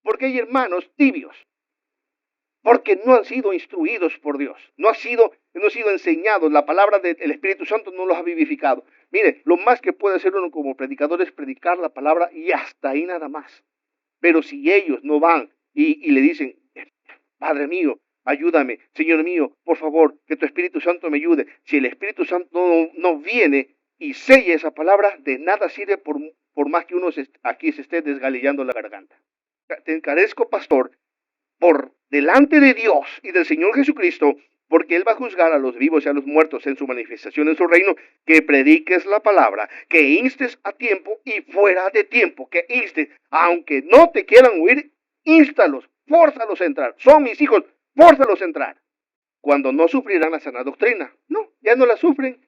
Porque hay hermanos tibios, porque no han sido instruidos por Dios, no han sido enseñados, la palabra del Espíritu Santo no los ha vivificado. Mire, lo más que puede hacer uno como predicador es predicar la palabra y hasta ahí nada más. Pero si ellos no van y le dicen, Padre mío, ayúdame, Señor mío, por favor, que tu Espíritu Santo me ayude. Si el Espíritu Santo no viene y sella esa palabra, de nada sirve por más que uno aquí se esté desgalillando la garganta. Te encarezco, pastor, por delante de Dios y del Señor Jesucristo, porque Él va a juzgar a los vivos y a los muertos en su manifestación en su reino, que prediques la palabra, que instes a tiempo y fuera de tiempo, que instes, aunque no te quieran oír,ínstalos, fórzalos a entrar. Son mis hijos, fórzalos a entrar. Cuando no sufrirán la sana doctrina. No, ya no la sufren.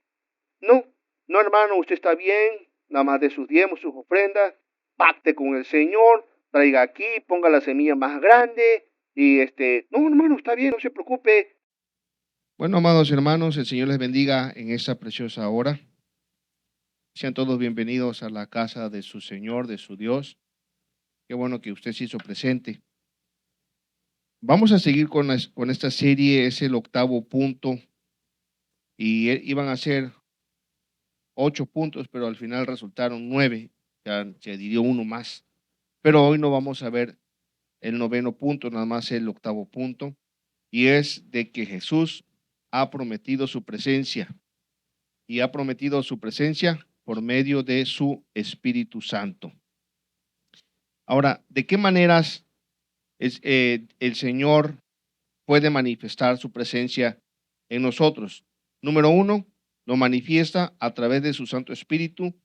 No, no, hermano, usted está bien, nada más de sus diezmos, sus ofrendas, pacte con el Señor, traiga aquí, ponga la semilla más grande, y no, hermano, está bien, no se preocupe. Bueno, amados hermanos, el Señor les bendiga en esta preciosa hora. Sean todos bienvenidos a la casa de su Señor, de su Dios. Qué bueno que usted se hizo presente. Vamos a seguir con esta serie, es el 8º punto, y iban a ser 8 puntos, pero al final resultaron 9, ya se adhirió uno más. Pero hoy no vamos a ver el 9º punto, nada más el 8º punto, y es de que Jesús ha prometido su presencia, y ha prometido su presencia por medio de su Espíritu Santo. Ahora, ¿de qué maneras el Señor puede manifestar su presencia en nosotros? Número 1, lo manifiesta a través de su Santo Espíritu,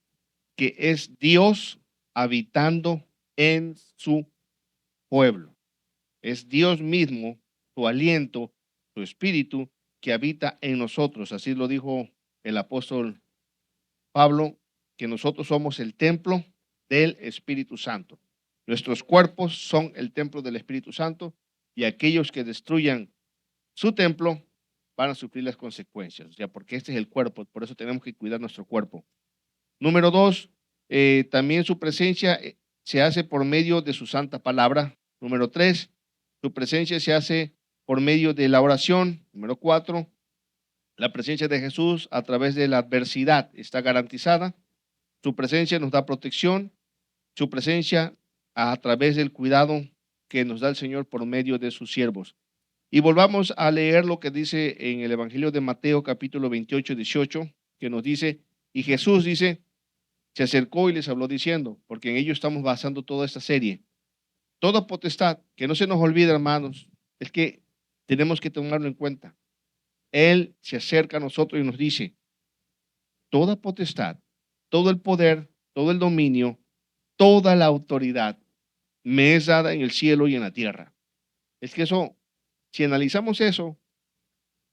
que es Dios habitando en su pueblo. Es Dios mismo, su aliento, su Espíritu, que habita en nosotros. Así lo dijo el apóstol Pablo, que nosotros somos el templo del Espíritu Santo. Nuestros cuerpos son el templo del Espíritu Santo, y aquellos que destruyan su templo van a sufrir las consecuencias, o sea, porque este es el cuerpo, por eso tenemos que cuidar nuestro cuerpo. Número 2, también su presencia se hace por medio de su santa palabra. Número 3, su presencia se hace por medio de la oración. Número 4, la presencia de Jesús a través de la adversidad está garantizada. Su presencia nos da protección. Su presencia a través del cuidado que nos da el Señor por medio de sus siervos. Y volvamos a leer lo que dice en el Evangelio de Mateo, capítulo 28, 18, que nos dice, y Jesús dice, se acercó y les habló diciendo, porque en ello estamos basando toda esta serie, toda potestad, que no se nos olvide, hermanos, es que tenemos que tomarlo en cuenta. Él se acerca a nosotros y nos dice, toda potestad, todo el poder, todo el dominio, toda la autoridad me es dada en el cielo y en la tierra. Es que eso, si analizamos eso,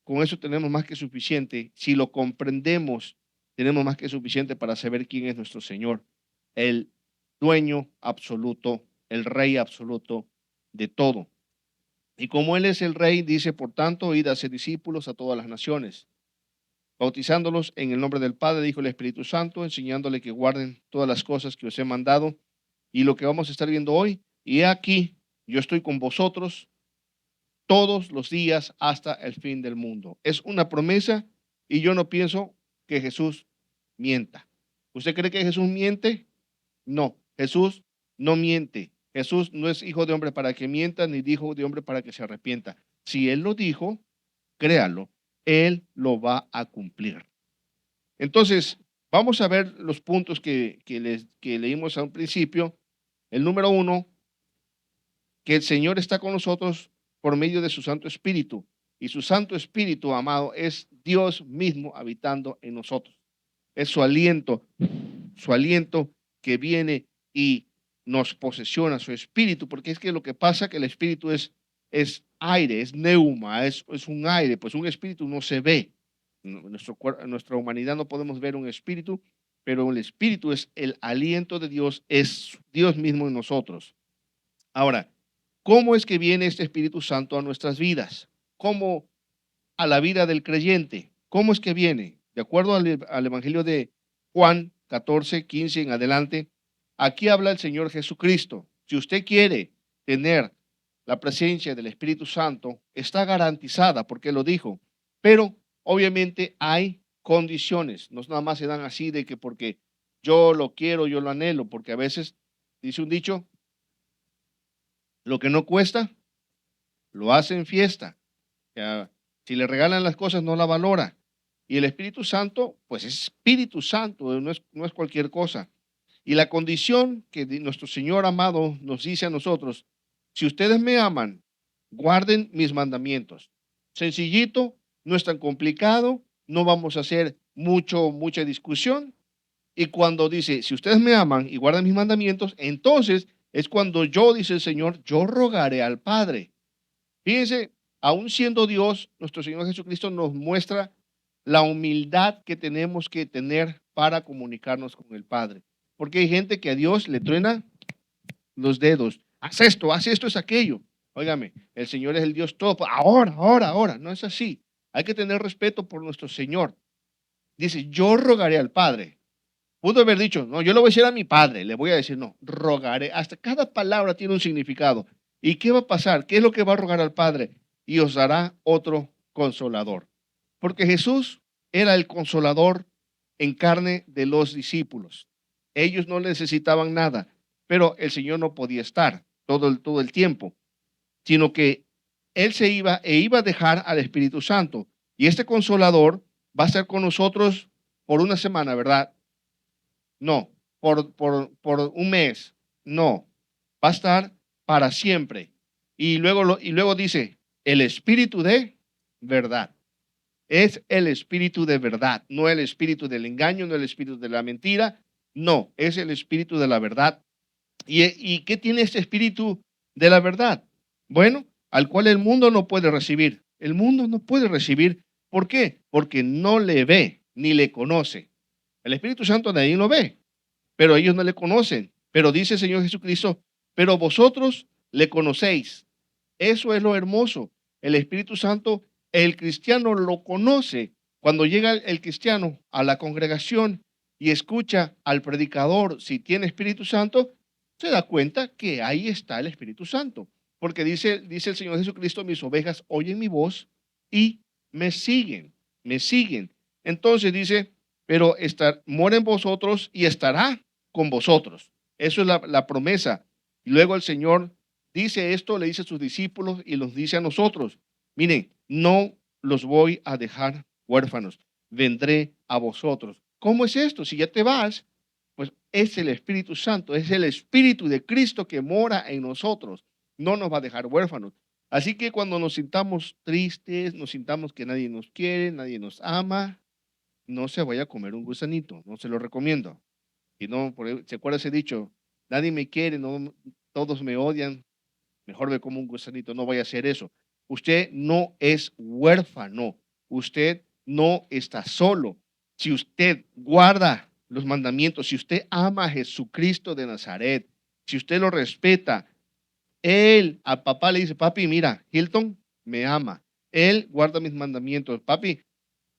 con eso tenemos más que suficiente. Si lo comprendemos, tenemos más que suficiente para saber quién es nuestro Señor, el dueño absoluto, el rey absoluto de todo. Y como Él es el rey, dice, por tanto, id a hacer discípulos a todas las naciones, bautizándolos en el nombre del Padre, dijo el Espíritu Santo, enseñándole que guarden todas las cosas que os he mandado. Y lo que vamos a estar viendo hoy, y he aquí, yo estoy con vosotros todos los días hasta el fin del mundo. Es una promesa y yo no pienso que Jesús mienta. ¿Usted cree que Jesús miente? No, Jesús no miente. Jesús no es hijo de hombre para que mienta, ni hijo de hombre para que se arrepienta. Si Él lo dijo, créalo, Él lo va a cumplir. Entonces, vamos a ver los puntos que leímos a un principio. El número 1, que el Señor está con nosotros por medio de su Santo Espíritu. Y su Santo Espíritu, amado, es Dios mismo habitando en nosotros. Es su aliento que viene y nos posesiona, su espíritu, porque es que lo que pasa es que el espíritu es aire, es neuma, es un aire, pues un espíritu no se ve. En nuestra humanidad no podemos ver un espíritu, pero el espíritu es el aliento de Dios, es Dios mismo en nosotros. Ahora, ¿cómo es que viene este Espíritu Santo a nuestras vidas? ¿Cómo a la vida del creyente? ¿Cómo es que viene? De acuerdo al Evangelio de Juan 14, 15 en adelante, aquí habla el Señor Jesucristo. Si usted quiere tener la presencia del Espíritu Santo está garantizada, porque lo dijo. Pero obviamente hay condiciones, no nada más se dan así de que porque yo lo quiero, yo lo anhelo, porque a veces, dice un dicho, lo que no cuesta, lo hace en fiesta. O sea, si le regalan las cosas, no la valora. Y el Espíritu Santo, pues es Espíritu Santo, no es cualquier cosa. Y la condición que nuestro Señor amado nos dice a nosotros, si ustedes me aman, guarden mis mandamientos. Sencillito, no es tan complicado, no vamos a hacer mucha discusión. Y cuando dice, si ustedes me aman y guardan mis mandamientos, entonces es cuando yo, dice el Señor, yo rogaré al Padre. Fíjense, aún siendo Dios, nuestro Señor Jesucristo nos muestra la humildad que tenemos que tener para comunicarnos con el Padre. Porque hay gente que a Dios le truena los dedos. Haz esto, es aquello. Óigame, el Señor es el Dios todo. Ahora. No es así. Hay que tener respeto por nuestro Señor. Dice, yo rogaré al Padre. Pudo haber dicho, no, yo le voy a decir a mi Padre. Le voy a decir, no, rogaré. Hasta cada palabra tiene un significado. ¿Y qué va a pasar? ¿Qué es lo que va a rogar al Padre? Y os dará otro consolador. Porque Jesús era el consolador en carne de los discípulos. Ellos no necesitaban nada, pero el Señor no podía estar todo el tiempo, sino que Él se iba iba a dejar al Espíritu Santo. Y este consolador va a estar con nosotros por una semana, ¿verdad? No. Por un mes, no. Va a estar para siempre. Y luego dice, el Espíritu de verdad. Es el espíritu de verdad, no el espíritu del engaño, no el espíritu de la mentira, no, es el espíritu de la verdad. ¿Y qué tiene este espíritu de la verdad? Bueno, al cual el mundo no puede recibir. El mundo no puede recibir. ¿Por qué? Porque no le ve ni le conoce. El Espíritu Santo de ahí lo ve, pero ellos no le conocen. Pero dice el Señor Jesucristo, pero vosotros le conocéis. Eso es lo hermoso. El Espíritu Santo, el cristiano lo conoce. Cuando llega el cristiano a la congregación y escucha al predicador, si tiene Espíritu Santo, se da cuenta que ahí está el Espíritu Santo. Porque dice el Señor Jesucristo, mis ovejas oyen mi voz y me siguen, me siguen. Entonces dice, pero mora en vosotros y estará con vosotros. Eso es la promesa. Y luego el Señor dice esto, le dice a sus discípulos y los dice a nosotros. Miren, no los voy a dejar huérfanos, vendré a vosotros. ¿Cómo es esto? Si ya te vas, pues es el Espíritu Santo, es el Espíritu de Cristo que mora en nosotros. No nos va a dejar huérfanos. Así que cuando nos sintamos tristes, nos sintamos que nadie nos quiere, nadie nos ama, no se vaya a comer un gusanito, no se lo recomiendo. Y no, ¿se acuerda ese dicho? Nadie me quiere, no, todos me odian, mejor me como un gusanito, no vaya a hacer eso. Usted no es huérfano, usted no está solo. Si usted guarda los mandamientos, si usted ama a Jesucristo de Nazaret, si usted lo respeta, él al papá le dice, papi, mira, Hilton me ama, él guarda mis mandamientos, papi,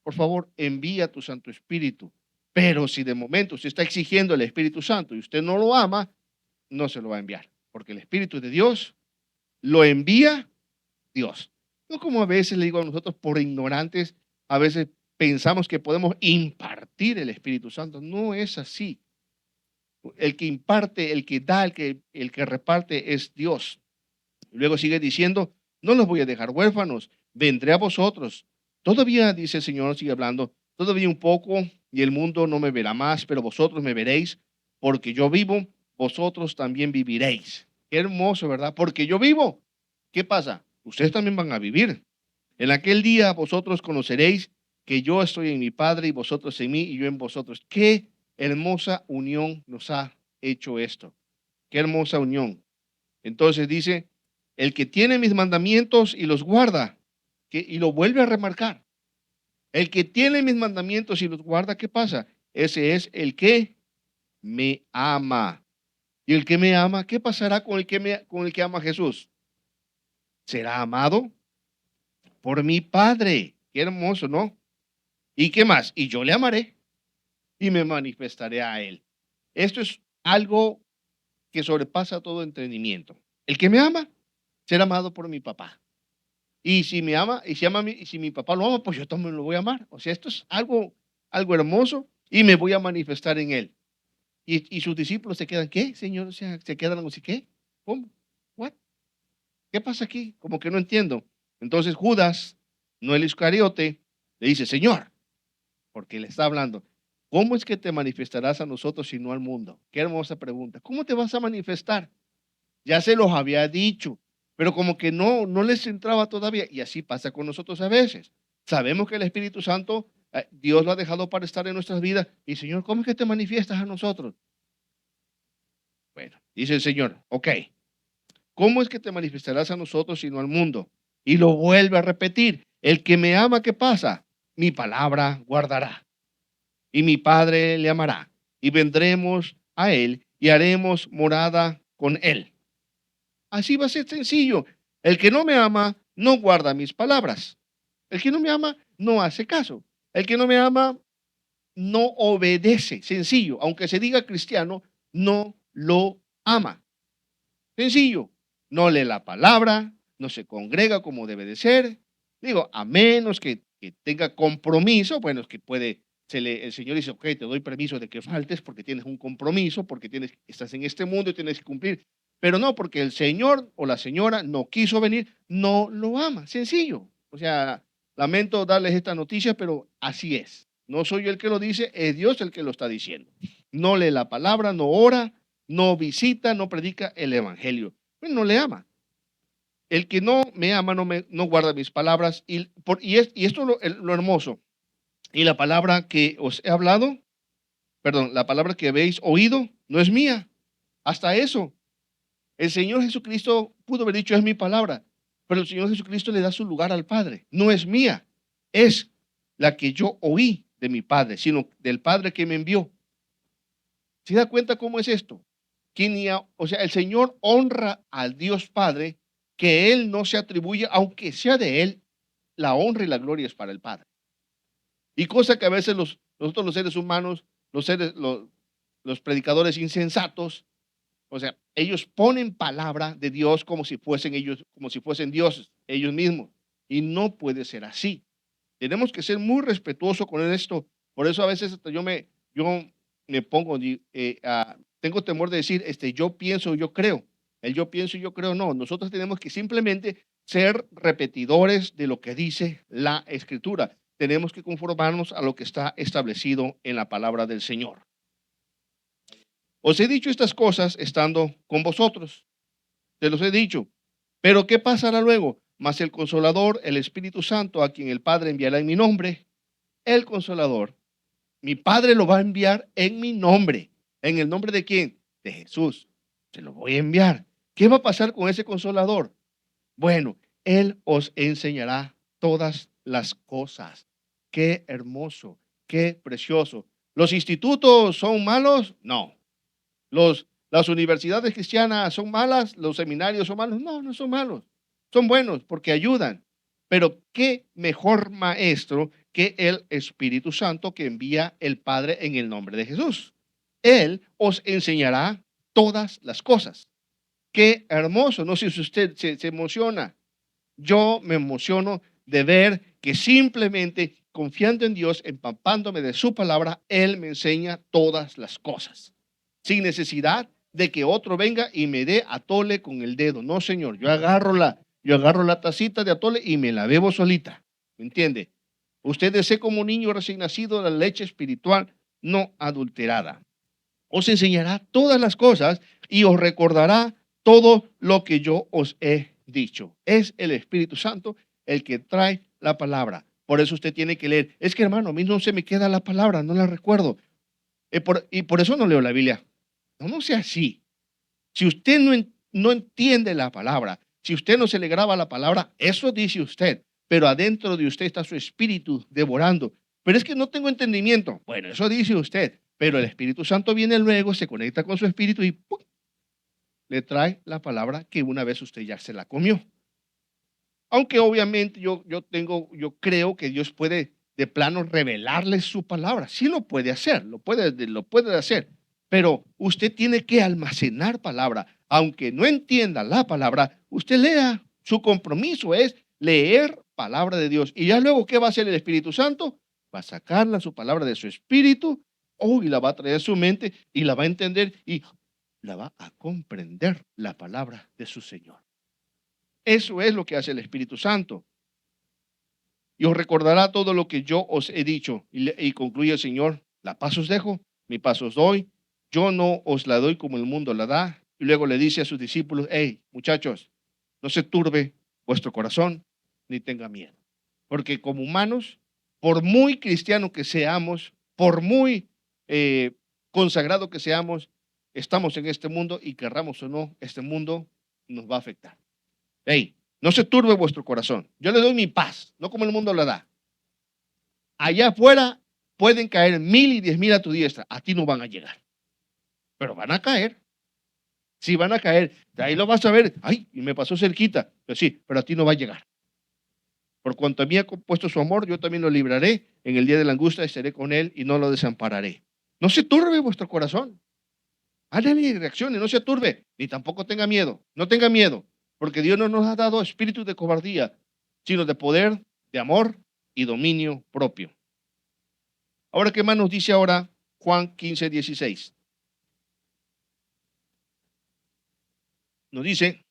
por favor, envía tu Santo Espíritu. Pero si de momento usted está exigiendo el Espíritu Santo y usted no lo ama, no se lo va a enviar, porque el Espíritu de Dios lo envía Dios. No como a veces le digo a nosotros por ignorantes, a veces pensamos que podemos impartir el Espíritu Santo. No es así. El que imparte, el que da, el que reparte es Dios. Luego sigue diciendo, no los voy a dejar huérfanos, vendré a vosotros. Todavía, dice el Señor, sigue hablando, todavía un poco y el mundo no me verá más, pero vosotros me veréis, porque yo vivo, vosotros también viviréis. Qué hermoso, ¿verdad? Porque yo vivo. ¿Qué pasa? Ustedes también van a vivir. En aquel día vosotros conoceréis que yo estoy en mi Padre y vosotros en mí y yo en vosotros. Qué hermosa unión nos ha hecho esto. Qué hermosa unión. Entonces dice, el que tiene mis mandamientos y los guarda, y lo vuelve a remarcar. El que tiene mis mandamientos y los guarda, ¿qué pasa? Ese es el que me ama. Y el que me ama, ¿qué pasará con el que ama a Jesús? Será amado por mi Padre. Qué hermoso, ¿no? ¿Y qué más? Y yo le amaré y me manifestaré a él. Esto es algo que sobrepasa todo entendimiento. El que me ama, será amado por mi papá. Y si me ama, y si mi papá lo ama, pues yo también lo voy a amar. O sea, esto es algo hermoso y me voy a manifestar en él. Y sus discípulos se quedan, ¿qué, Señor? O sea, se quedan así, ¿qué? ¿Cómo? ¿What? ¿Qué pasa aquí? Como que no entiendo. Entonces Judas, no el Iscariote, le dice, Señor, porque le está hablando, ¿cómo es que te manifestarás a nosotros y no al mundo? Qué hermosa pregunta. ¿Cómo te vas a manifestar? Ya se los había dicho, pero como que no les entraba todavía. Y así pasa con nosotros a veces. Sabemos que el Espíritu Santo, Dios lo ha dejado para estar en nuestras vidas. Y Señor, ¿cómo es que te manifiestas a nosotros? Bueno, dice el Señor, ok, ¿cómo es que te manifestarás a nosotros y no al mundo? Y lo vuelve a repetir, el que me ama, ¿qué pasa? Mi palabra guardará. Y mi Padre le amará. Y vendremos a él y haremos morada con él. Así va a ser sencillo. El que no me ama no guarda mis palabras. El que no me ama no hace caso. El que no me ama no obedece. Sencillo. Aunque se diga cristiano, no lo ama. Sencillo. No lee la palabra, no se congrega como debe de ser. Digo, a menos que tenga compromiso, bueno, es que puede, el Señor dice, ok, te doy permiso de que faltes porque tienes un compromiso, porque estás en este mundo y tienes que cumplir. Pero no, porque el señor o la señora no quiso venir, no lo ama. Sencillo. O sea, lamento darles esta noticia, pero así es. No soy yo el que lo dice, es Dios el que lo está diciendo. No lee la palabra, no ora, no visita, no predica el evangelio. Pues no le ama. El que no me ama no guarda mis palabras. Y esto es lo hermoso. Y la palabra que os he hablado, perdón, la palabra que habéis oído no es mía. Hasta eso. El Señor Jesucristo pudo haber dicho es mi palabra, pero el Señor Jesucristo le da su lugar al Padre. No es mía, es la que yo oí de mi Padre, sino del Padre que me envió. ¿Se da cuenta cómo es esto? O sea, el Señor honra al Dios Padre, que Él no se atribuye, aunque sea de Él, la honra y la gloria es para el Padre. Y cosa que a veces nosotros los seres humanos, los predicadores insensatos, o sea, ellos ponen palabra de Dios como si fuesen ellos, como si fuesen dioses, ellos mismos. Y no puede ser así. Tenemos que ser muy respetuosos con esto. Por eso a veces hasta yo me pongo, tengo temor de decir, yo pienso, yo creo. El yo pienso y yo creo, no. Nosotros tenemos que simplemente ser repetidores de lo que dice la Escritura. Tenemos que conformarnos a lo que está establecido en la palabra del Señor. Os he dicho estas cosas estando con vosotros. Te los he dicho. Pero ¿qué pasará luego? Mas el Consolador, el Espíritu Santo, a quien el Padre enviará en mi nombre, el Consolador, mi Padre lo va a enviar en mi nombre. ¿En el nombre de quién? De Jesús. Se lo voy a enviar. ¿Qué va a pasar con ese Consolador? Bueno, Él os enseñará todas las cosas. Qué hermoso, qué precioso. ¿Los institutos son malos? No. Las universidades cristianas son malas, los seminarios son malos. No, no son malos. Son buenos porque ayudan. Pero qué mejor maestro que el Espíritu Santo que envía el Padre en el nombre de Jesús. Él os enseñará todas las cosas. Qué hermoso. No sé si usted se emociona. Yo me emociono de ver que simplemente confiando en Dios, empapándome de su palabra, Él me enseña todas las cosas. Sin necesidad de que otro venga y me dé atole con el dedo. No, Señor, yo agarro la tacita de atole y me la bebo solita. ¿Me entiende? Usted desee como niño recién nacido la leche espiritual no adulterada. Os enseñará todas las cosas y os recordará todo lo que yo os he dicho. Es el Espíritu Santo el que trae la palabra. Por eso usted tiene que leer. Es que, hermano, a mí no se me queda la palabra, no la recuerdo. Y por eso no leo la Biblia. No sea así. Si usted no entiende la palabra, si usted no se le graba la palabra, eso dice usted. Pero adentro de usted está su espíritu devorando. Pero es que no tengo entendimiento. Bueno, eso dice usted. Pero el Espíritu Santo viene luego, se conecta con su espíritu y ¡pum!, le trae la palabra que una vez usted ya se la comió. Aunque obviamente yo creo que Dios puede de plano revelarle su palabra. Sí lo puede hacer, lo puede hacer. Pero usted tiene que almacenar palabra. Aunque no entienda la palabra, usted lea. Su compromiso es leer palabra de Dios. Y ya luego, ¿qué va a hacer el Espíritu Santo? Va a sacarla su palabra de su espíritu, y la va a traer a su mente y la va a entender y la va a comprender la palabra de su Señor. Eso es lo que hace el Espíritu Santo. Y os recordará todo lo que yo os he dicho. Y concluye el Señor: la paz os dejo, mi paz os doy. Yo no os la doy como el mundo la da. Y luego le dice a sus discípulos: hey, muchachos, no se turbe vuestro corazón, ni tenga miedo. Porque como humanos, por muy cristianos que seamos, por muy consagrado que seamos, estamos en este mundo y querramos o no, este mundo nos va a afectar. Hey, no se turbe vuestro corazón. Yo le doy mi paz, no como el mundo la da. Allá afuera pueden caer 1000 y 10,000 a tu diestra. A ti no van a llegar. Pero van a caer. Sí, van a caer. De ahí lo vas a ver. Ay, y me pasó cerquita. Pero sí, pero a ti no va a llegar. Por cuanto a mí ha compuesto su amor, yo también lo libraré. En el día de la angustia estaré con él y no lo desampararé. No se turbe vuestro corazón. Hágale y reaccione, no se turbe, ni tampoco tenga miedo. No tenga miedo, porque Dios no nos ha dado espíritu de cobardía, sino de poder, de amor y dominio propio. Ahora, ¿qué más nos dice ahora Juan 15:16? Nos dice,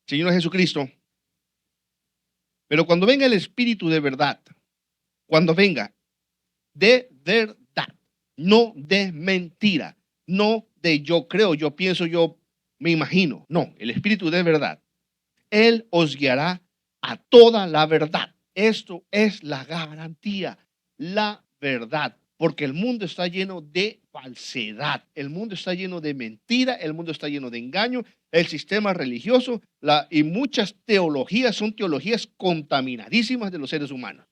Señor Jesucristo, pero cuando venga el Espíritu de verdad, cuando venga de verdad, no de mentira, no de yo creo, yo pienso, yo me imagino, no, el Espíritu de verdad, Él os guiará a toda la verdad. Esto es la garantía, la verdad, porque el mundo está lleno de falsedad, el mundo está lleno de mentira, el mundo está lleno de engaño, el sistema religioso y muchas teologías son teologías contaminadísimas de los seres humanos.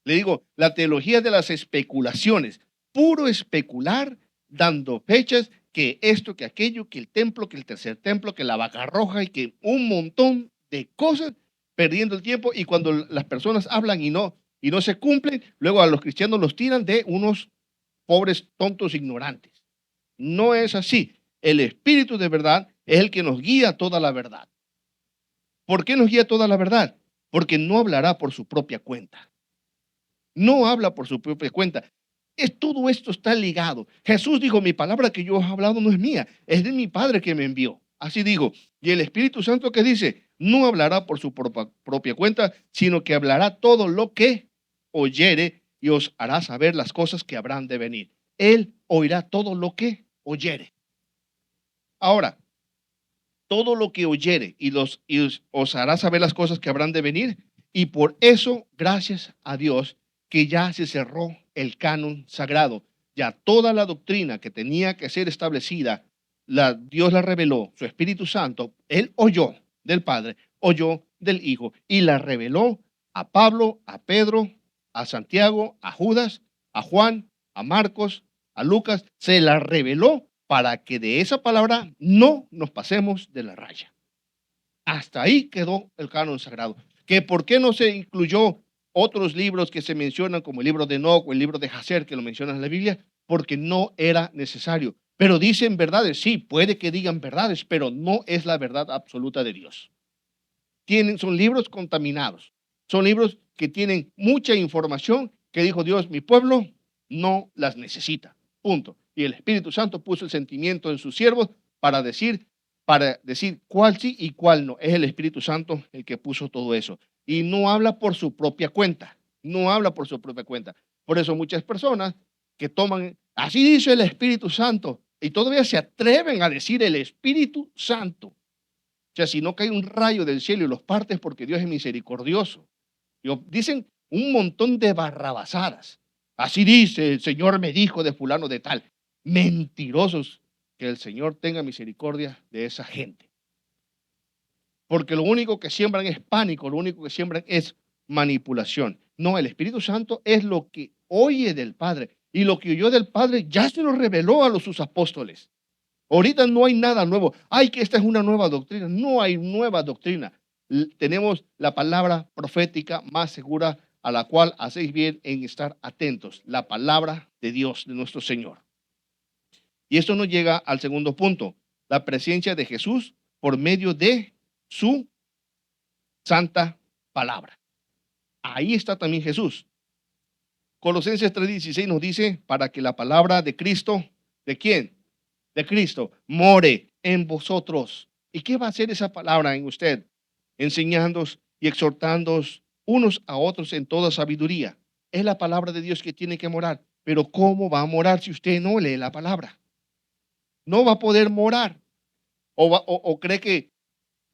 Le digo, la teología de las especulaciones, puro especular, dando fechas, que esto, que aquello, que el templo, que el tercer templo, que la vaca roja y que un montón de cosas, perdiendo el tiempo. Y cuando las personas hablan y no se cumplen, luego a los cristianos los tiran de unos pobres tontos ignorantes. No es así. El Espíritu de verdad es el que nos guía a toda la verdad. ¿Por qué nos guía a toda la verdad? Porque no hablará por su propia cuenta. No habla por su propia cuenta. Todo esto está ligado. Jesús dijo, mi palabra que yo he hablado no es mía, es de mi Padre que me envió. Así digo. Y el Espíritu Santo que dice, no hablará por su propia cuenta, sino que hablará todo lo que oyere y os hará saber las cosas que habrán de venir. Él oirá todo lo que oyere. Ahora, todo lo que oyere y os hará saber las cosas que habrán de venir. Y por eso, gracias a Dios, que ya se cerró el canon sagrado. Ya toda la doctrina que tenía que ser establecida, Dios la reveló, su Espíritu Santo, Él oyó del Padre, oyó del Hijo y la reveló a Pablo, a Pedro, a Santiago, a Judas, a Juan, a Marcos, a Lucas, se la reveló para que de esa palabra no nos pasemos de la raya. Hasta ahí quedó el canon sagrado. ¿Que por qué no se incluyó otros libros que se mencionan como el libro de Enoc o el libro de Jacer que lo mencionan en la Biblia? Porque no era necesario. Pero dicen verdades, sí, puede que digan verdades, pero no es la verdad absoluta de Dios. Son libros contaminados, son libros que tienen mucha información que dijo Dios, mi pueblo no las necesita, punto. Y el Espíritu Santo puso el sentimiento en sus siervos para decir cuál sí y cuál no. Es el Espíritu Santo el que puso todo eso. Y no habla por su propia cuenta, no habla por su propia cuenta. Por eso muchas personas que toman, así dice el Espíritu Santo, y todavía se atreven a decir el Espíritu Santo. O sea, si no cae un rayo del cielo y los partes porque Dios es misericordioso. Dicen un montón de barrabasadas. Así dice, el Señor me dijo de fulano de tal. Mentirosos, que el Señor tenga misericordia de esa gente. Porque lo único que siembran es pánico, lo único que siembran es manipulación. No, el Espíritu Santo es lo que oye del Padre. Y lo que oyó del Padre ya se lo reveló a sus apóstoles. Ahorita no hay nada nuevo. Ay, que esta es una nueva doctrina. No hay nueva doctrina. Tenemos la palabra profética más segura a la cual hacéis bien en estar atentos. La palabra de Dios, de nuestro Señor. Y esto nos llega al segundo punto, la presencia de Jesús por medio de su santa palabra. Ahí está también Jesús. Colosenses 3:16 nos dice, para que la palabra de Cristo, ¿de quién? De Cristo, more en vosotros. ¿Y qué va a hacer esa palabra en usted? Enseñándoos y exhortándoos unos a otros en toda sabiduría. Es la palabra de Dios que tiene que morar. Pero ¿cómo va a morar si usted no lee la palabra? No va a poder morar. O cree que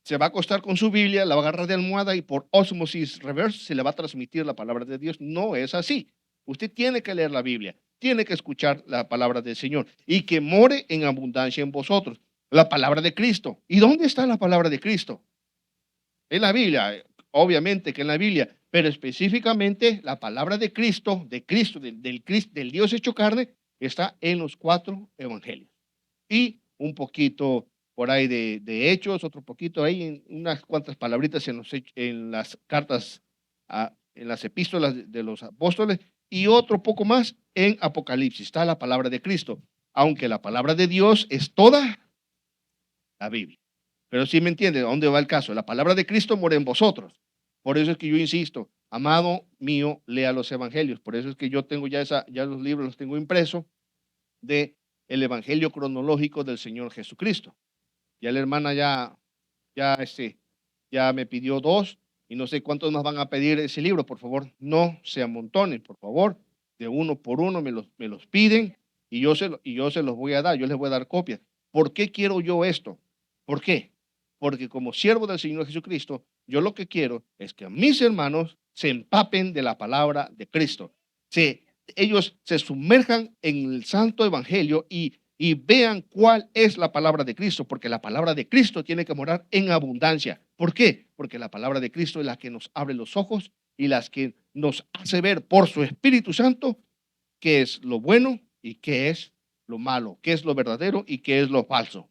se va a acostar con su Biblia, la va a agarrar de almohada y por ósmosis reverse se le va a transmitir la palabra de Dios. No es así. Usted tiene que leer la Biblia, tiene que escuchar la palabra del Señor y que more en abundancia en vosotros. La palabra de Cristo. ¿Y dónde está la palabra de Cristo? En la Biblia, obviamente que en la Biblia, pero específicamente la palabra de Cristo, del Dios hecho carne, está en los 4 evangelios. Y un poquito por ahí de Hechos, otro poquito ahí, en unas cuantas palabritas en las cartas, en las epístolas de los apóstoles, y otro poco más en Apocalipsis. Está la palabra de Cristo, aunque la palabra de Dios es toda la Biblia. Pero sí me entiende a dónde va el caso. La palabra de Cristo mora en vosotros. Por eso es que yo insisto, amado mío, lea los evangelios. Por eso es que yo tengo ya los libros los tengo impresos de el evangelio cronológico del Señor Jesucristo. Ya la hermana ya me pidió 2 y no sé cuántos más van a pedir ese libro. Por favor, no se amontonen, por favor, de uno por uno me los piden y yo se los voy a dar, yo les voy a dar copias. ¿Por qué quiero yo esto? ¿Por qué? Porque como siervo del Señor Jesucristo, yo lo que quiero es que mis hermanos se empapen de la palabra de Cristo. Ellos se sumerjan en el santo evangelio y vean cuál es la palabra de Cristo, porque la palabra de Cristo tiene que morar en abundancia. ¿Por qué? Porque la palabra de Cristo es la que nos abre los ojos y las que nos hace ver por su Espíritu Santo qué es lo bueno y qué es lo malo, qué es lo verdadero y qué es lo falso.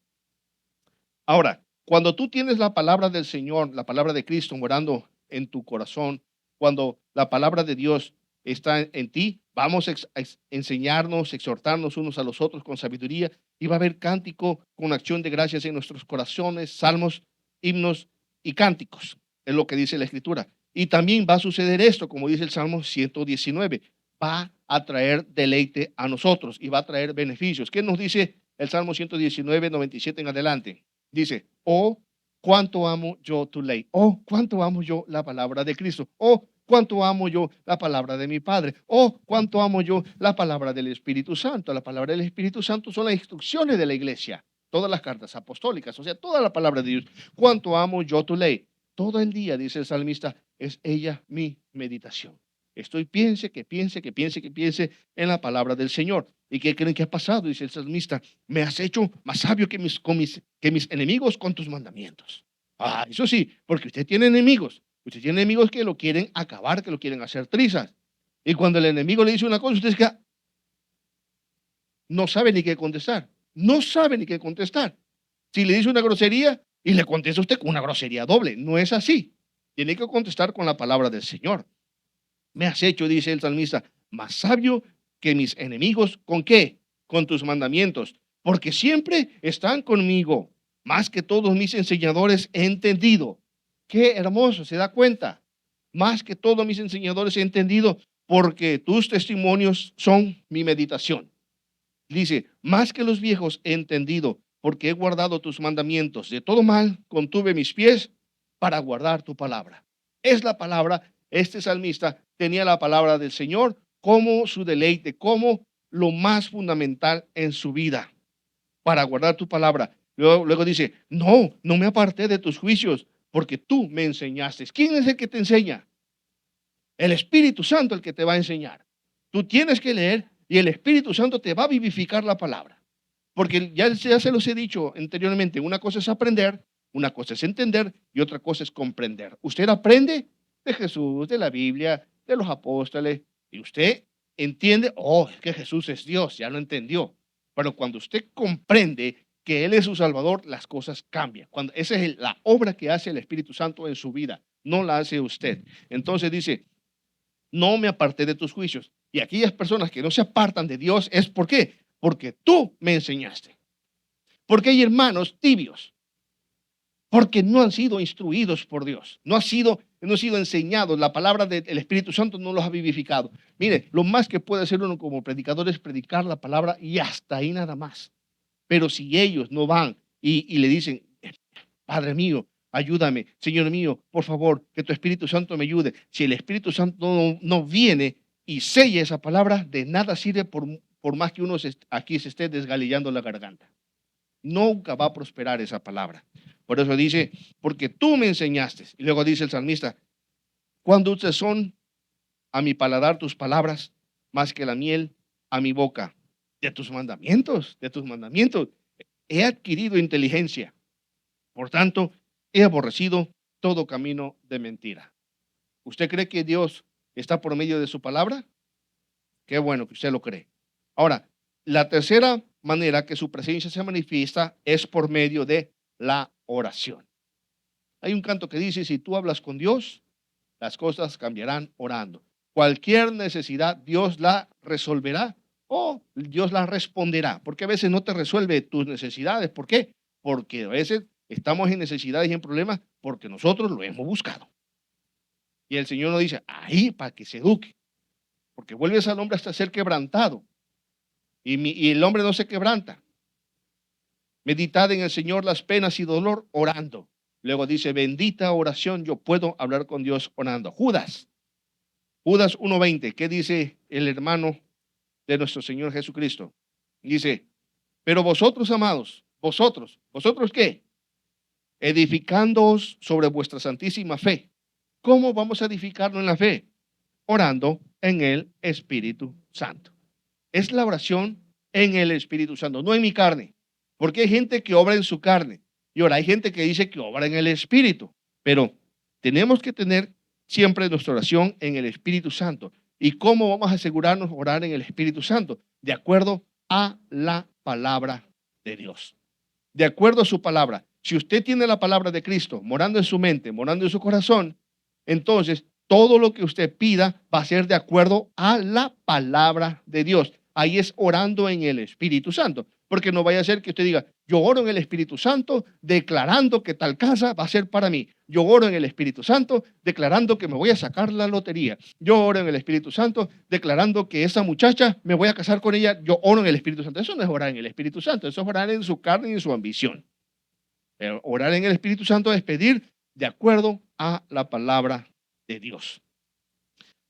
Ahora, cuando tú tienes la palabra del Señor, la palabra de Cristo morando en tu corazón, cuando la palabra de Dios está en ti, vamos a enseñarnos, exhortarnos unos a los otros con sabiduría y va a haber cántico con acción de gracias en nuestros corazones, salmos, himnos y cánticos, es lo que dice la Escritura. Y también va a suceder esto, como dice el Salmo 119, va a traer deleite a nosotros y va a traer beneficios. ¿Qué nos dice el Salmo 119, 97 en adelante? Dice, oh, cuánto amo yo tu ley. Oh, cuánto amo yo la palabra de Cristo. Oh, cuánto amo yo la palabra de mi Padre. Oh, cuánto amo yo la palabra del Espíritu Santo. La palabra del Espíritu Santo son las instrucciones de la iglesia. Todas las cartas apostólicas, o sea, toda la palabra de Dios. Cuánto amo yo tu ley. Todo el día, dice el salmista, es ella mi meditación. Estoy piense en la palabra del Señor. ¿Y qué creen que ha pasado? Dice el salmista, me has hecho más sabio que mis enemigos con tus mandamientos. Ah, eso sí, porque usted tiene enemigos. Usted tiene enemigos que lo quieren acabar, que lo quieren hacer trizas. Y cuando el enemigo le dice una cosa, usted no sabe ni qué contestar. No sabe ni qué contestar. Si le dice una grosería y le contesta usted con una grosería doble, no es así. Tiene que contestar con la palabra del Señor. Me has hecho, dice el salmista, más sabio que mis enemigos. ¿Con qué? Con tus mandamientos. Porque siempre están conmigo. Más que todos mis enseñadores he entendido. Qué hermoso, ¿se da cuenta? Más que todos mis enseñadores he entendido, porque tus testimonios son mi meditación. Dice, más que los viejos he entendido, porque he guardado tus mandamientos. De todo mal contuve mis pies para guardar tu palabra. Es la palabra. Este salmista tenía la palabra del Señor como su deleite, como lo más fundamental en su vida, para guardar tu palabra. Luego dice, no me aparté de tus juicios, porque tú me enseñaste. ¿Quién es el que te enseña? El Espíritu Santo el que te va a enseñar. Tú tienes que leer y el Espíritu Santo te va a vivificar la palabra. Porque ya se los he dicho anteriormente, una cosa es aprender, una cosa es entender y otra cosa es comprender. Usted aprende de Jesús, de la Biblia, de los apóstoles, y usted entiende, oh, es que Jesús es Dios, ya lo entendió. Pero cuando usted comprende que Él es su Salvador, las cosas cambian. Esa es la obra que hace el Espíritu Santo en su vida, no la hace usted. Entonces dice, no me aparté de tus juicios. Y aquellas personas que no se apartan de Dios, ¿es por qué? porque tú me enseñaste. Porque hay hermanos tibios, porque no han sido instruidos por Dios, no han sido enseñados, la palabra del Espíritu Santo no los ha vivificado. Mire, lo más que puede hacer uno como predicador es predicar la palabra y hasta ahí nada más. Pero si ellos no van y le dicen, Padre mío, ayúdame, Señor mío, por favor, que tu Espíritu Santo me ayude. Si el Espíritu Santo no viene y sella esa palabra, de nada sirve por más que uno aquí se esté desgalillando la garganta. Nunca va a prosperar esa palabra. Por eso dice, porque tú me enseñaste. Y luego dice el salmista, cuán dulces son a mi paladar tus palabras, más que la miel a mi boca. De tus mandamientos, he adquirido inteligencia. Por tanto, he aborrecido todo camino de mentira. ¿Usted cree que Dios está por medio de su palabra? Qué bueno que usted lo cree. Ahora, la tercera manera que su presencia se manifiesta es por medio de la oración. Hay un canto que dice, si tú hablas con Dios, las cosas cambiarán orando. Cualquier necesidad Dios la resolverá o Dios la responderá, porque a veces no te resuelve tus necesidades. ¿Por qué? Porque a veces estamos en necesidades y en problemas porque nosotros lo hemos buscado. Y el Señor nos dice, ahí para que se eduque, porque vuelves al hombre hasta ser quebrantado. Y el hombre no se quebranta. Meditad en el Señor las penas y dolor orando. Luego dice, bendita oración, yo puedo hablar con Dios orando. Judas 1:20, ¿qué dice el hermano de nuestro Señor Jesucristo? Dice, pero vosotros, amados, ¿vosotros qué? Edificándoos sobre vuestra santísima fe. ¿Cómo vamos a edificarnos en la fe? Orando en el Espíritu Santo. Es la oración en el Espíritu Santo, no en mi carne. Porque hay gente que obra en su carne. Y ahora hay gente que dice que obra en el Espíritu. Pero tenemos que tener siempre nuestra oración en el Espíritu Santo. ¿Y cómo vamos a asegurarnos orar en el Espíritu Santo? De acuerdo a la palabra de Dios. De acuerdo a su palabra. Si usted tiene la palabra de Cristo morando en su mente, morando en su corazón, entonces todo lo que usted pida va a ser de acuerdo a la palabra de Dios. Ahí es orando en el Espíritu Santo. Porque no vaya a ser que usted diga, yo oro en el Espíritu Santo declarando que tal casa va a ser para mí. Yo oro en el Espíritu Santo declarando que me voy a sacar la lotería. Yo oro en el Espíritu Santo declarando que esa muchacha me voy a casar con ella. Yo oro en el Espíritu Santo. Eso no es orar en el Espíritu Santo, eso es orar en su carne y en su ambición. Pero orar en el Espíritu Santo es pedir de acuerdo a la palabra de Dios.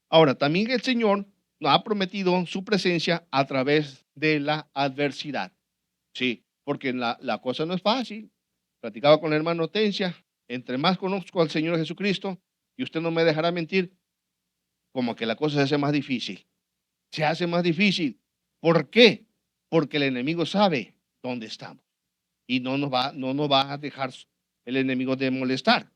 Ahora, también el Señor nos ha prometido su presencia a través de la adversidad. Sí, porque la cosa no es fácil. Platicaba con el hermano Tencia, entre más conozco al Señor Jesucristo, y usted no me dejará mentir, como que la cosa se hace más difícil. Se hace más difícil. ¿Por qué? Porque el enemigo sabe dónde estamos y no nos va a dejar el enemigo de molestar.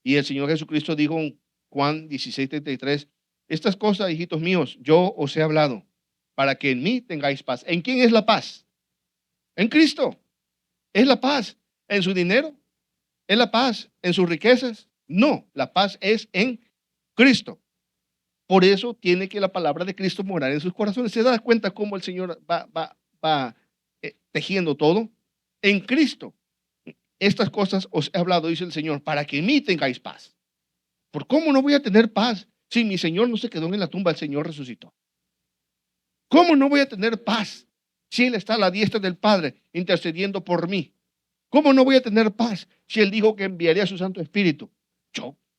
Y el Señor Jesucristo dijo en Juan 16:33, estas cosas, hijitos míos, yo os he hablado para que en mí tengáis paz. ¿En quién es la paz? En Cristo. ¿Es la paz en su dinero? ¿Es la paz en sus riquezas? No, la paz es en Cristo. Por eso tiene que la palabra de Cristo morar en sus corazones. ¿Se da cuenta cómo el Señor va tejiendo todo? En Cristo. Estas cosas os he hablado, dice el Señor, para que en mí tengáis paz. ¿Por cómo no voy a tener paz si mi Señor no se quedó en la tumba, el Señor resucitó? ¿Cómo no voy a tener paz si Él está a la diestra del Padre intercediendo por mí? ¿Cómo no voy a tener paz si Él dijo que enviaría a su Santo Espíritu?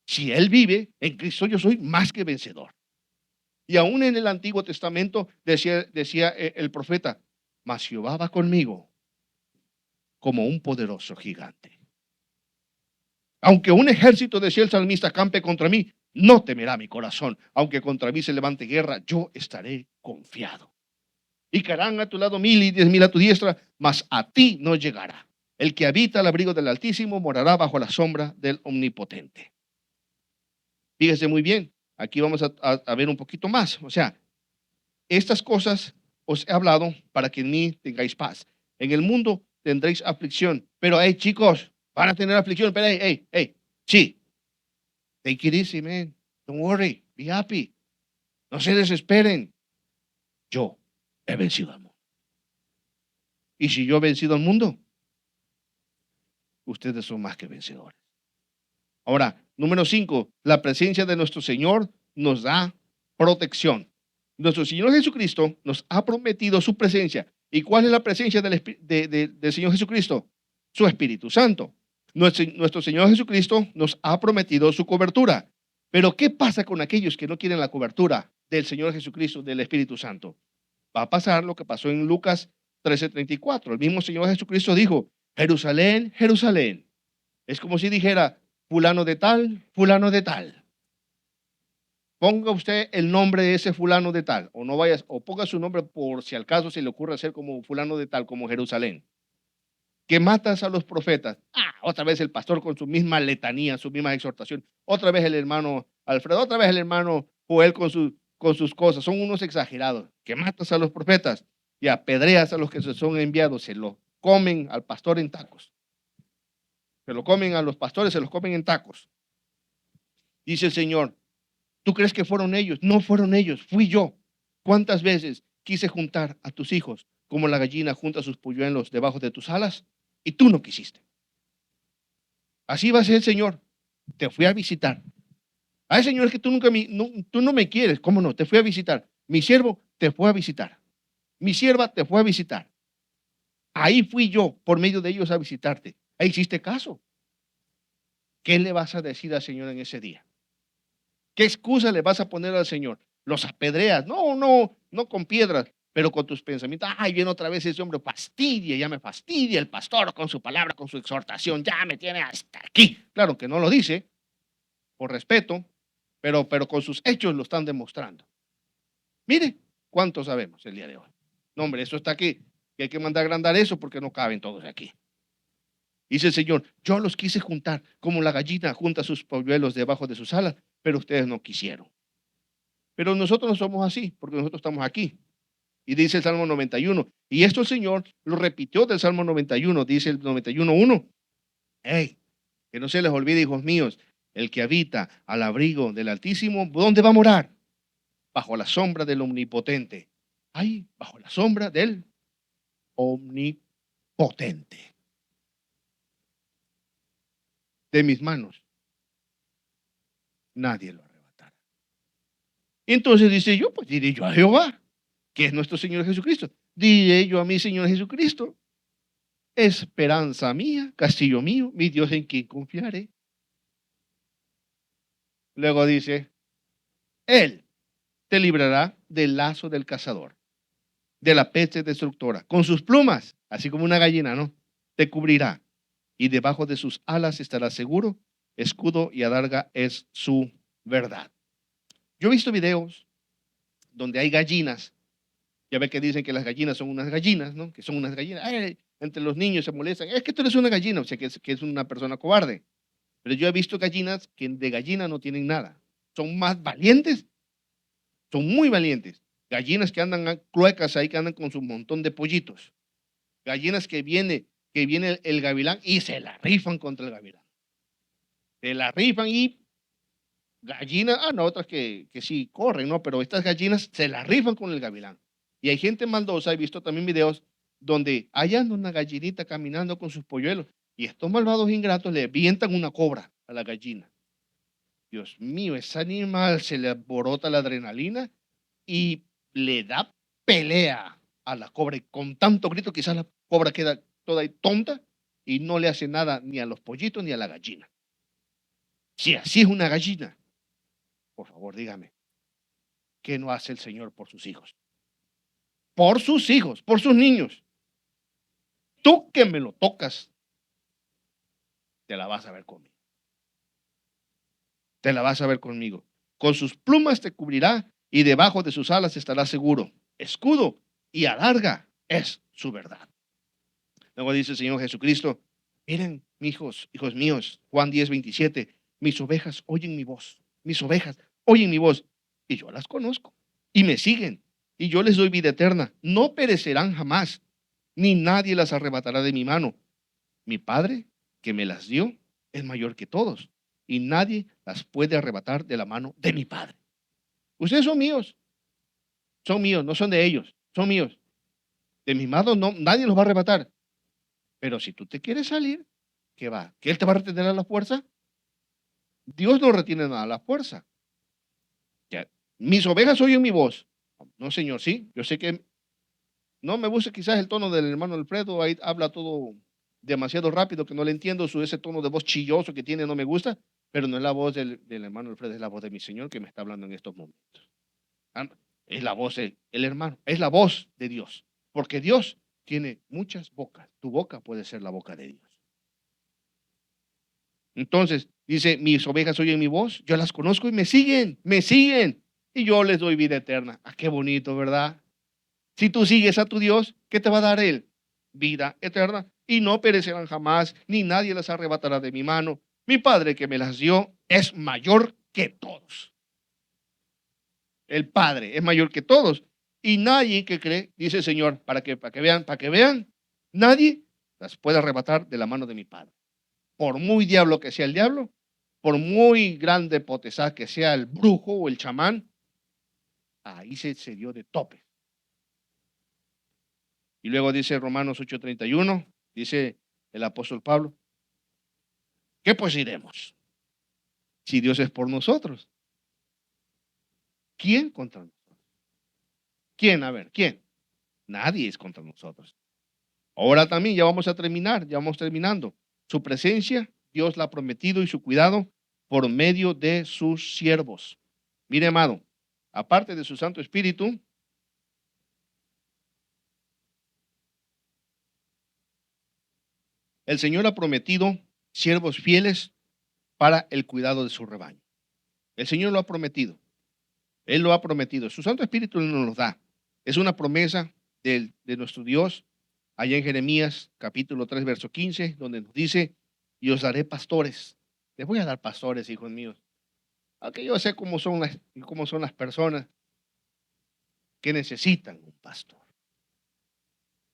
Si Él vive en Cristo, yo soy más que vencedor. Y aún en el Antiguo Testamento decía el profeta, mas Jehová va conmigo como un poderoso gigante. Aunque un ejército, decía el salmista, acampe contra mí, no temerá mi corazón. Aunque contra mí se levante guerra, yo estaré confiado. Y caerán a tu lado 1000 y 10,000 a tu diestra, mas a ti no llegará. El que habita al abrigo del Altísimo morará bajo la sombra del Omnipotente. Fíjese muy bien, aquí vamos a ver un poquito más. O sea, estas cosas os he hablado para que en mí tengáis paz. En el mundo tendréis aflicción, pero chicos, van a tener aflicción, pero sí. Take it easy, man. Don't worry, be happy. No se desesperen. Yo he vencido al mundo. Y si yo he vencido al mundo, ustedes son más que vencedores. Ahora, número 5, la presencia de nuestro Señor nos da protección. Nuestro Señor Jesucristo nos ha prometido su presencia. ¿Y cuál es la presencia del Señor Jesucristo? Su Espíritu Santo. Nuestro Señor Jesucristo nos ha prometido su cobertura. Pero ¿qué pasa con aquellos que no quieren la cobertura del Señor Jesucristo, del Espíritu Santo? Va a pasar lo que pasó en Lucas 13:34. El mismo Señor Jesucristo dijo, Jerusalén, Jerusalén. Es como si dijera, fulano de tal, fulano de tal. Ponga usted el nombre de ese fulano de tal, o no vayas, o ponga su nombre por si al caso se le ocurre hacer como fulano de tal, como Jerusalén. Que matas a los profetas. Otra vez el pastor con su misma letanía, su misma exhortación. Otra vez el hermano Alfredo, otra vez el hermano Joel con sus cosas. Son unos exagerados. Que matas a los profetas y apedreas a los que se son enviados. Se lo comen al pastor en tacos. Se lo comen a los pastores, se los comen en tacos. Dice el Señor, ¿tú crees que fueron ellos? No fueron ellos, fui yo. ¿Cuántas veces quise juntar a tus hijos como la gallina junta sus polluelos debajo de tus alas? Y tú no quisiste. Así va a ser el Señor. Te fui a visitar. Ay, Señor, es que tú tú no me quieres. ¿Cómo no? Te fui a visitar. Mi siervo te fue a visitar. Mi sierva te fue a visitar. Ahí fui yo por medio de ellos a visitarte. Ahí hiciste caso. ¿Qué le vas a decir al Señor en ese día? ¿Qué excusa le vas a poner al Señor? Los apedreas. No con piedras, pero con tus pensamientos. Ay, viene otra vez ese hombre, ya me fastidia el pastor con su palabra, con su exhortación, ya me tiene hasta aquí. Claro que no lo dice, por respeto, pero con sus hechos lo están demostrando. Mire, ¿cuánto sabemos el día de hoy? No, hombre, eso está aquí, que hay que mandar a agrandar eso porque no caben todos aquí. Dice el Señor, yo los quise juntar como la gallina junta sus polluelos debajo de sus alas, pero ustedes no quisieron. Pero nosotros no somos así, porque nosotros estamos aquí. Y dice el Salmo 91, y esto el Señor lo repitió del Salmo 91, dice el 91:1. Hey, que no se les olvide, hijos míos, el que habita al abrigo del Altísimo, ¿dónde va a morar? Bajo la sombra del Omnipotente. Ay, bajo la sombra del Omnipotente. De mis manos, nadie lo arrebatará. Entonces dice yo, pues diré yo a Jehová, que es nuestro Señor Jesucristo. Diré yo a mi Señor Jesucristo, esperanza mía, castillo mío, mi Dios en quien confiaré. Luego dice, Él te librará del lazo del cazador, de la peste destructora. Con sus plumas, así como una gallina, ¿no? Te cubrirá y debajo de sus alas estarás seguro. Escudo y adarga es su verdad. Yo he visto videos donde hay gallinas. Ya ve que dicen que las gallinas son unas gallinas, ¿no? Que son unas gallinas. Ay, entre los niños se molestan. Es que tú eres una gallina, o sea, que es una persona cobarde. Pero yo he visto gallinas que de gallina no tienen nada. Son más valientes, son muy valientes. Gallinas que andan cluecas ahí, que andan con su montón de pollitos. Gallinas que viene el gavilán y se la rifan contra el gavilán. Se la rifan y gallinas, no, otras que sí corren, ¿no? Pero estas gallinas se la rifan con el gavilán. Y hay gente maldosa, he visto también videos donde hay una gallinita caminando con sus polluelos y estos malvados ingratos le avientan una cobra a la gallina. Dios mío, ese animal se le alborota la adrenalina y le da pelea a la cobra. Y con tanto grito, quizás la cobra queda toda tonta y no le hace nada ni a los pollitos ni a la gallina. Si así es una gallina, por favor, dígame, ¿qué no hace el Señor por sus hijos? Por sus hijos, por sus niños. Tú que me lo tocas, te la vas a ver conmigo. Te la vas a ver conmigo. Con sus plumas te cubrirá y debajo de sus alas estarás seguro. Escudo y adarga es su verdad. Luego dice el Señor Jesucristo, miren, hijos míos, Juan 10:27, mis ovejas oyen mi voz, mis ovejas oyen mi voz, y yo las conozco, y me siguen, y yo les doy vida eterna, no perecerán jamás, ni nadie las arrebatará de mi mano. Mi Padre, que me las dio, es mayor que todos, y nadie las puede arrebatar de la mano de mi Padre. Ustedes son míos, no son de ellos, son míos. De mis manos no, nadie los va a arrebatar. Pero si tú te quieres salir, ¿qué va? ¿Que Él te va a retener a la fuerza? Dios no retiene nada a la fuerza. Ya, mis ovejas oyen mi voz. No, Señor, sí. Yo sé que no me gusta quizás el tono del hermano Alfredo. Ahí habla todo demasiado rápido que no le entiendo. Ese tono de voz chilloso que tiene no me gusta. Pero no es la voz del hermano Alfredo, es la voz de mi Señor que me está hablando en estos momentos. Es la voz del hermano, es la voz de Dios. Porque Dios tiene muchas bocas. Tu boca puede ser la boca de Dios. Entonces, dice, mis ovejas oyen mi voz, yo las conozco y me siguen, y yo les doy vida eterna. Ah, qué bonito, ¿verdad? Si tú sigues a tu Dios, ¿qué te va a dar Él? Vida eterna, y no perecerán jamás, ni nadie las arrebatará de mi mano. Mi Padre que me las dio es mayor que todos. El Padre es mayor que todos. Y nadie que cree, dice el Señor, para que vean, nadie las puede arrebatar de la mano de mi Padre. Por muy diablo que sea el diablo, por muy grande potestad que sea el brujo o el chamán, ahí se dio de tope. Y luego dice Romanos 8:31, dice el apóstol Pablo, ¿qué pues diremos? Si Dios es por nosotros, ¿quién contra nosotros? ¿Quién? A ver, ¿quién? Nadie es contra nosotros. Ahora también ya vamos a terminar, ya vamos terminando. Su presencia, Dios la ha prometido y su cuidado por medio de sus siervos. Mire, amado, aparte de su Santo Espíritu, el Señor ha prometido siervos fieles para el cuidado de su rebaño. El Señor lo ha prometido. Él lo ha prometido. Su Santo Espíritu nos lo da. Es una promesa de nuestro Dios allá en Jeremías capítulo 3, verso 15, donde nos dice, y os daré pastores. Les voy a dar pastores, hijos míos. Aunque yo sé cómo son las personas que necesitan un pastor.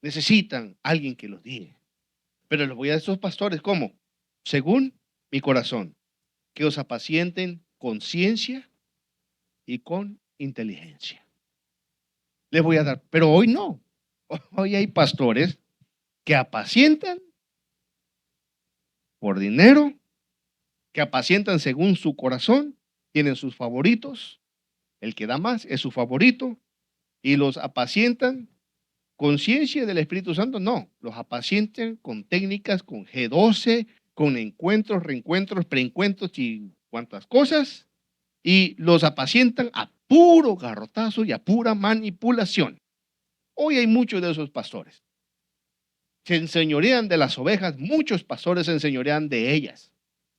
Necesitan alguien que los guíe. Pero les voy a dar esos pastores, ¿cómo? Según mi corazón, que os apacienten con ciencia y con inteligencia. Les voy a dar, pero hoy no. Hoy hay pastores que apacientan por dinero, que apacientan según su corazón, tienen sus favoritos, el que da más es su favorito, y los apacientan con ciencia del Espíritu Santo, no, los apacientan con técnicas, con G12, con encuentros, reencuentros, preencuentros y cuantas cosas, y los apacientan a puro garrotazo y a pura manipulación. Hoy hay muchos de esos pastores. Se enseñorean de las ovejas, muchos pastores se enseñorean de ellas.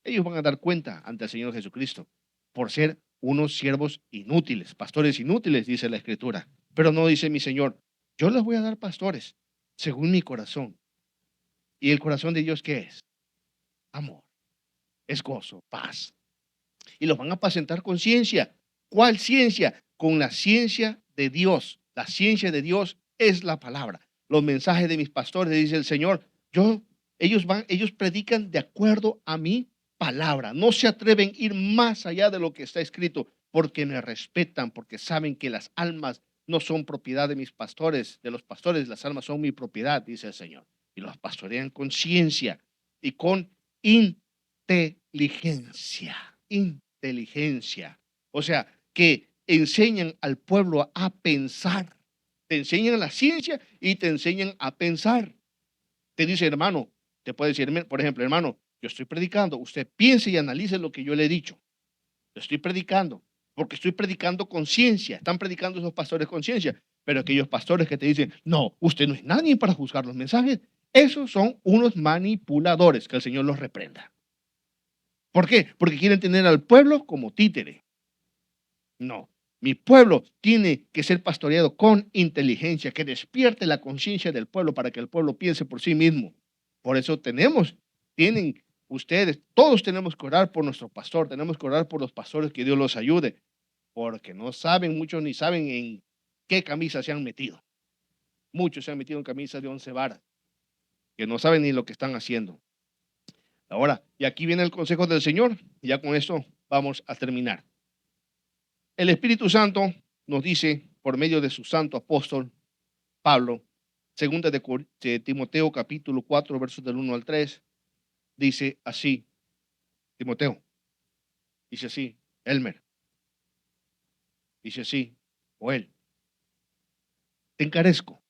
Ellos van a dar cuenta ante el Señor Jesucristo por ser unos siervos inútiles, pastores inútiles, dice la Escritura. Pero no dice mi Señor, yo les voy a dar pastores según mi corazón. ¿Y el corazón de Dios qué es? Amor, es gozo, paz. Y los van a apacentar con ciencia. ¿Cuál ciencia? Con la ciencia de Dios. La ciencia de Dios es la palabra. Los mensajes de mis pastores, dice el Señor, ellos predican de acuerdo a mi palabra. No se atreven a ir más allá de lo que está escrito porque me respetan, porque saben que las almas no son propiedad de mis pastores, de los pastores, las almas son mi propiedad, dice el Señor. Y los pastorean con ciencia y con inteligencia. Inteligencia. O sea, que enseñan al pueblo a pensar. Te enseñan la ciencia y te enseñan a pensar. Te dice, hermano, te puede decir, por ejemplo, hermano, yo estoy predicando, usted piense y analice lo que yo le he dicho. Yo estoy predicando, porque estoy predicando con ciencia. Están predicando esos pastores con ciencia. Pero aquellos pastores que te dicen, no, usted no es nadie para juzgar los mensajes, esos son unos manipuladores, que el Señor los reprenda. ¿Por qué? Porque quieren tener al pueblo como títere. No, mi pueblo tiene que ser pastoreado con inteligencia, que despierte la conciencia del pueblo para que el pueblo piense por sí mismo. Por eso tienen ustedes, todos tenemos que orar por nuestro pastor, tenemos que orar por los pastores, que Dios los ayude, porque no saben, muchos ni saben en qué camisa se han metido. Muchos se han metido en camisas de 11 varas, que no saben ni lo que están haciendo. Ahora, y aquí viene el consejo del Señor, y ya con esto vamos a terminar. El Espíritu Santo nos dice, por medio de su santo apóstol, Pablo, Segunda de Timoteo capítulo 4, versos del 1 al 3, dice así, Timoteo, dice así, Elmer, dice así, Joel, te encarezco,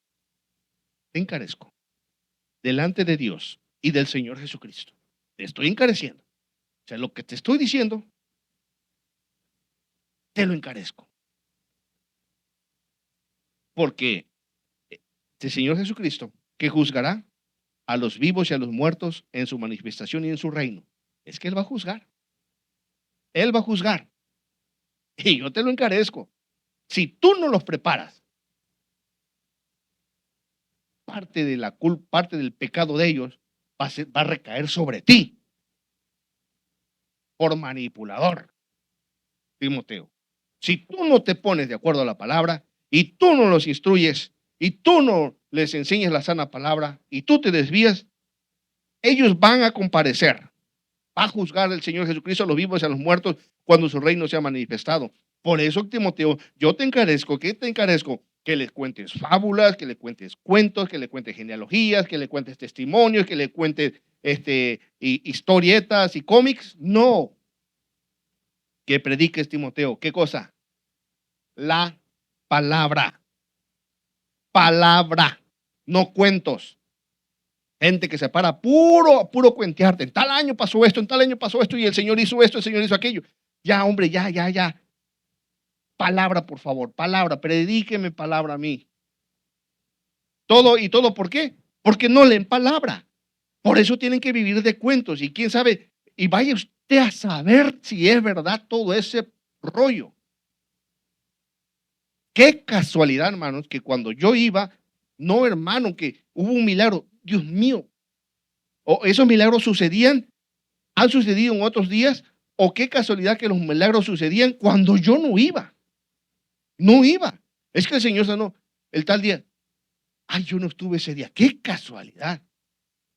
delante de Dios y del Señor Jesucristo. Te estoy encareciendo. O sea, lo que te estoy diciendo, te lo encarezco. Porque el Señor Jesucristo, que juzgará a los vivos y a los muertos en su manifestación y en su reino, es que Él va a juzgar. Él va a juzgar. Y yo te lo encarezco. Si tú no los preparas, parte de la culpa, parte del pecado de ellos va a recaer sobre ti por manipulador, Timoteo. Si tú no te pones de acuerdo a la palabra y tú no los instruyes y tú no les enseñas la sana palabra y tú te desvías, ellos van a comparecer. Va a juzgar el Señor Jesucristo a los vivos y a los muertos cuando su reino sea manifestado. Por eso, Timoteo, yo te encarezco, ¿qué te encarezco? Que le cuentes fábulas, que le cuentes cuentos, que le cuentes genealogías, que le cuentes testimonios, que le cuentes historietas y cómics. No. Que prediques, Timoteo. ¿Qué cosa? La palabra. Palabra, no cuentos. Gente que se para puro cuentearte. En tal año pasó esto, en tal año pasó esto, y el Señor hizo esto, el Señor hizo aquello. Ya, hombre, ya. Palabra, por favor, palabra, predíqueme palabra a mí. Todo, ¿por qué? Porque no leen palabra. Por eso tienen que vivir de cuentos. Y quién sabe, y vaya usted a saber si es verdad todo ese rollo. Qué casualidad, hermanos, que cuando yo iba, no, hermano, que hubo un milagro. Dios mío, o esos milagros sucedían, han sucedido en otros días, o qué casualidad que los milagros sucedían cuando yo no iba. No iba. Es que el Señor sanó el tal día. Ay, yo no estuve ese día. Qué casualidad.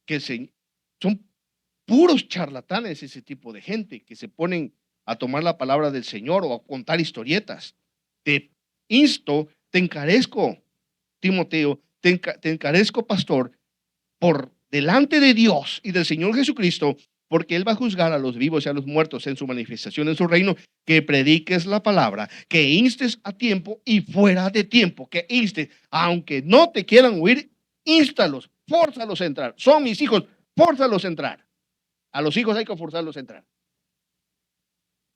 Que el Señor, son puros charlatanes ese tipo de gente que se ponen a tomar la palabra del Señor o a contar historietas. Te insto, te encarezco, Timoteo, te encarezco, pastor, por delante de Dios y del Señor Jesucristo, porque Él va a juzgar a los vivos y a los muertos en su manifestación en su reino, que prediques la palabra, que instes a tiempo y fuera de tiempo, que instes, aunque no te quieran oír, instalos, fórzalos a entrar. Son mis hijos, fórzalos a entrar. A los hijos hay que forzarlos a entrar.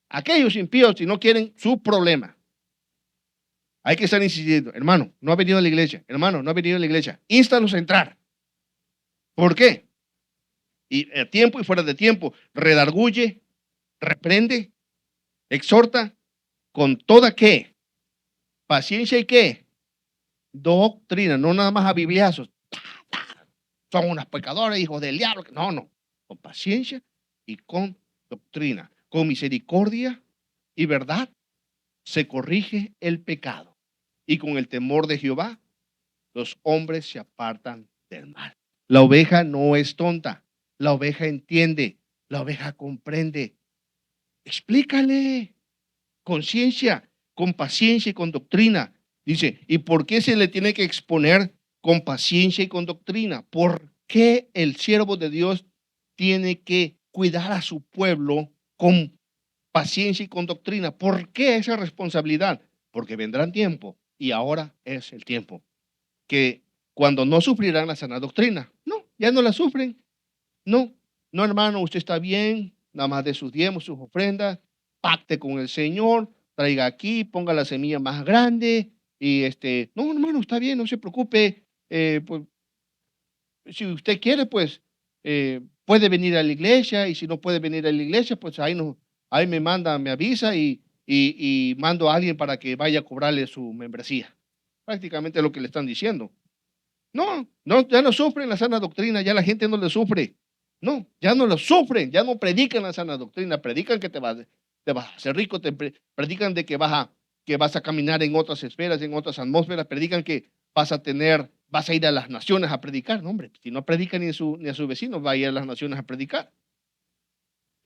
Aquellos impíos, si no quieren, su problema. Hay que estar insistiendo, hermano, no ha venido a la iglesia, hermano, no ha venido a la iglesia, instalos a entrar. ¿Por qué? Y a tiempo y fuera de tiempo, redarguye, reprende, exhorta con toda qué, paciencia y qué, doctrina, no nada más a bibliazos. Son unos pecadores, hijos del diablo. No, con paciencia y con doctrina, con misericordia y verdad se corrige el pecado. Y con el temor de Jehová, los hombres se apartan del mal. La oveja no es tonta. La oveja entiende. La oveja comprende. Explícale. Conciencia, con paciencia y con doctrina. Dice, ¿y por qué se le tiene que exponer con paciencia y con doctrina? ¿Por qué el siervo de Dios tiene que cuidar a su pueblo con paciencia y con doctrina? ¿Por qué esa responsabilidad? Porque vendrán tiempo, y ahora es el tiempo, que cuando no sufrirán la sana doctrina. No, ya no la sufren. No, hermano, usted está bien, nada más de sus diezmos, sus ofrendas, pacte con el Señor, traiga aquí, ponga la semilla más grande, y no, hermano, está bien, no se preocupe, pues, si usted quiere, pues, puede venir a la iglesia, y si no puede venir a la iglesia, pues ahí me manda, me avisa, y mando a alguien para que vaya a cobrarle su membresía. Prácticamente es lo que le están diciendo. No, ya no sufren la sana doctrina, ya la gente no le sufre. No, ya no lo sufren, ya no predican la sana doctrina, predican que te vas a hacer rico, predican de que vas a caminar en otras esferas, en otras atmósferas, predican que vas a ir a las naciones a predicar. No, hombre, si no predican ni a su vecino, va a ir a las naciones a predicar.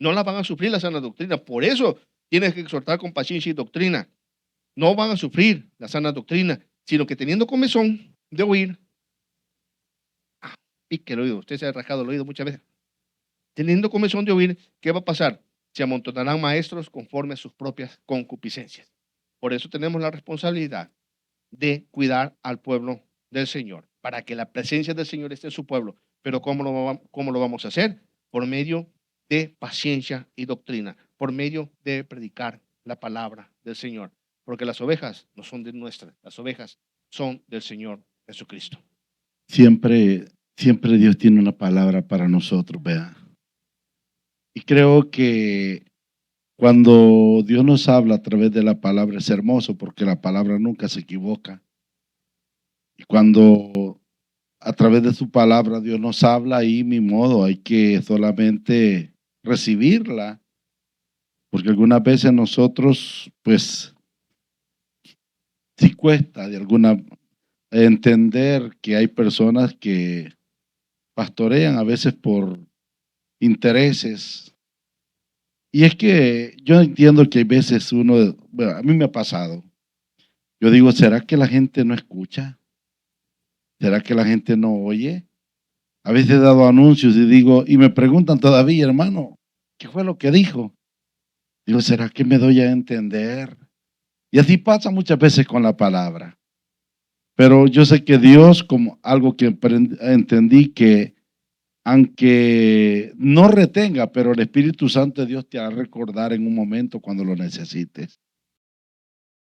No la van a sufrir la sana doctrina, por eso tienes que exhortar con paciencia y doctrina. No van a sufrir la sana doctrina, sino que teniendo comezón de oír, pique el oído. Usted se ha rascado el oído muchas veces. Teniendo comezón de oír, ¿qué va a pasar? Se amontonarán maestros conforme a sus propias concupiscencias. Por eso tenemos la responsabilidad de cuidar al pueblo del Señor, para que la presencia del Señor esté en su pueblo. Pero ¿cómo lo vamos a hacer? Por medio de paciencia y doctrina, por medio de predicar la palabra del Señor. Porque las ovejas no son de nuestras, las ovejas son del Señor Jesucristo. Siempre Dios tiene una palabra para nosotros, ¿verdad? Y creo que cuando Dios nos habla a través de la palabra es hermoso, porque la palabra nunca se equivoca. Y cuando a través de su palabra Dios nos habla, ahí mi modo, hay que solamente recibirla, porque algunas veces nosotros, pues, sí cuesta de alguna entender que hay personas que pastorean a veces por intereses. Y es que yo entiendo que hay veces bueno, a mí me ha pasado. Yo digo, ¿será que la gente no escucha? ¿Será que la gente no oye? A veces he dado anuncios y digo, y me preguntan todavía, hermano, ¿qué fue lo que dijo? Digo, ¿será que me doy a entender? Y así pasa muchas veces con la palabra. Pero yo sé que Dios, como algo que entendí, que aunque no retenga, pero el Espíritu Santo de Dios te hará recordar en un momento cuando lo necesites.